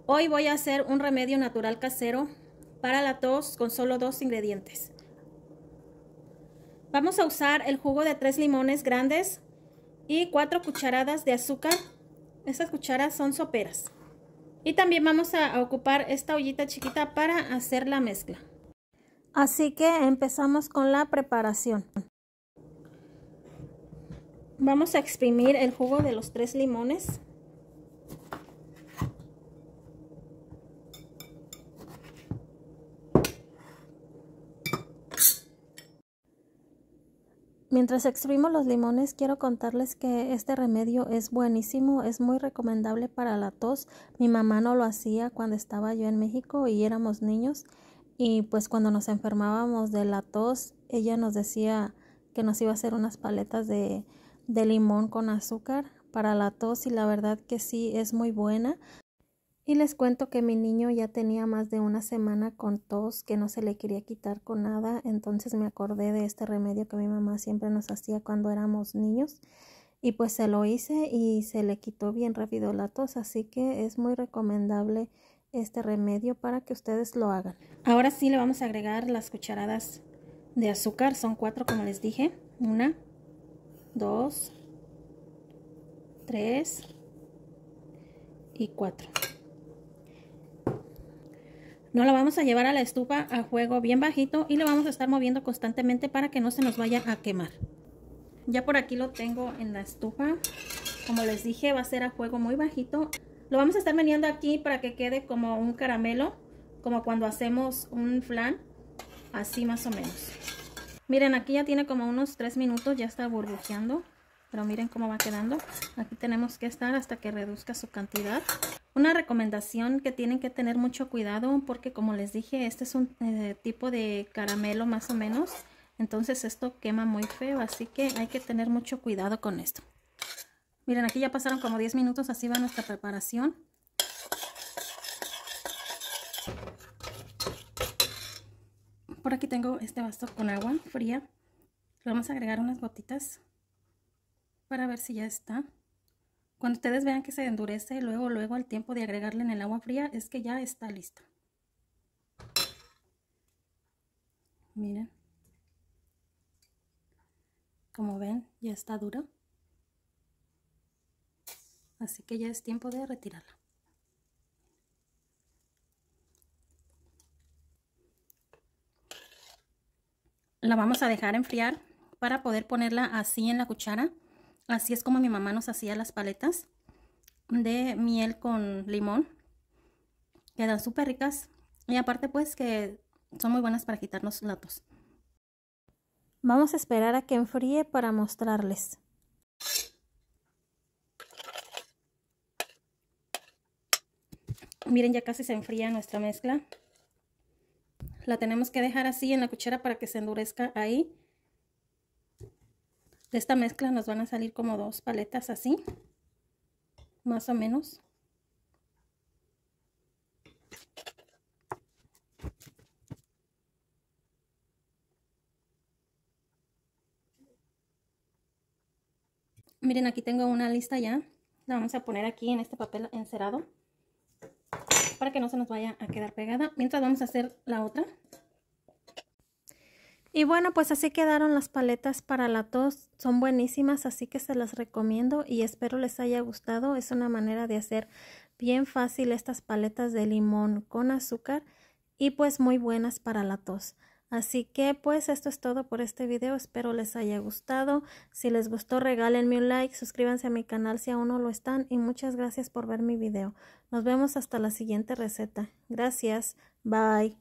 Hoy voy a hacer un remedio natural casero para la tos con solo 2 ingredientes. Vamos a usar el jugo de 3 limones grandes y 4 cucharadas de azúcar. Estas cucharas son soperas. Y también vamos a ocupar esta ollita chiquita para hacer la mezcla. Así que empezamos con la preparación. Vamos a exprimir el jugo de los 3 limones. Mientras exprimo los limones, quiero contarles que este remedio es buenísimo, es muy recomendable para la tos. Mi mamá no lo hacía cuando estaba yo en México y éramos niños. Y pues cuando nos enfermábamos de la tos, ella nos decía que nos iba a hacer unas paletas de limón con azúcar para la tos, y la verdad que sí, es muy buena. Y les cuento que mi niño ya tenía más de una semana con tos que no se le quería quitar con nada. Entonces me acordé de este remedio que mi mamá siempre nos hacía cuando éramos niños. Y pues se lo hice y se le quitó bien rápido la tos. Así que es muy recomendable este remedio para que ustedes lo hagan. Ahora sí le vamos a agregar las cucharadas de azúcar. Son 4 como les dije. 1, 2, 3 y 4. No la vamos a llevar a la estufa a fuego bien bajito y lo vamos a estar moviendo constantemente para que no se nos vaya a quemar. Ya por aquí lo tengo en la estufa. Como les dije, va a ser a fuego muy bajito. Lo vamos a estar meneando aquí para que quede como un caramelo, como cuando hacemos un flan, así más o menos. Miren, aquí ya tiene como unos 3 minutos, ya está burbujeando. Pero miren cómo va quedando. Aquí tenemos que estar hasta que reduzca su cantidad. Una recomendación que tienen que tener mucho cuidado, porque como les dije, este es un tipo de caramelo más o menos. Entonces esto quema muy feo, así que hay que tener mucho cuidado con esto. Miren, aquí ya pasaron como 10 minutos, así va nuestra preparación. Por aquí tengo este vaso con agua fría. Le vamos a agregar unas gotitas para ver si ya está. Cuando ustedes vean que se endurece, luego al tiempo de agregarle en el agua fría, es que ya está listo. Miren. Como ven, ya está duro. Así que ya es tiempo de retirarla. La vamos a dejar enfriar para poder ponerla así en la cuchara. Así es como mi mamá nos hacía las paletas de miel con limón. Quedan súper ricas y aparte pues que son muy buenas para quitarnos la tos. Vamos a esperar a que enfríe para mostrarles. Miren, ya casi se enfría nuestra mezcla. La tenemos que dejar así en la cuchara para que se endurezca ahí. De esta mezcla nos van a salir como 2 paletas así, más o menos. Miren, aquí tengo una lista ya. La vamos a poner aquí en este papel encerado para que no se nos vaya a quedar pegada. Mientras vamos a hacer la otra. Y bueno, pues así quedaron las paletas para la tos. Son buenísimas, así que se las recomiendo y espero les haya gustado. Es una manera de hacer bien fácil estas paletas de limón con azúcar y pues muy buenas para la tos. Así que pues esto es todo por este video. Espero les haya gustado. Si les gustó, regálenme un like, suscríbanse a mi canal si aún no lo están y muchas gracias por ver mi video. Nos vemos hasta la siguiente receta. Gracias. Bye.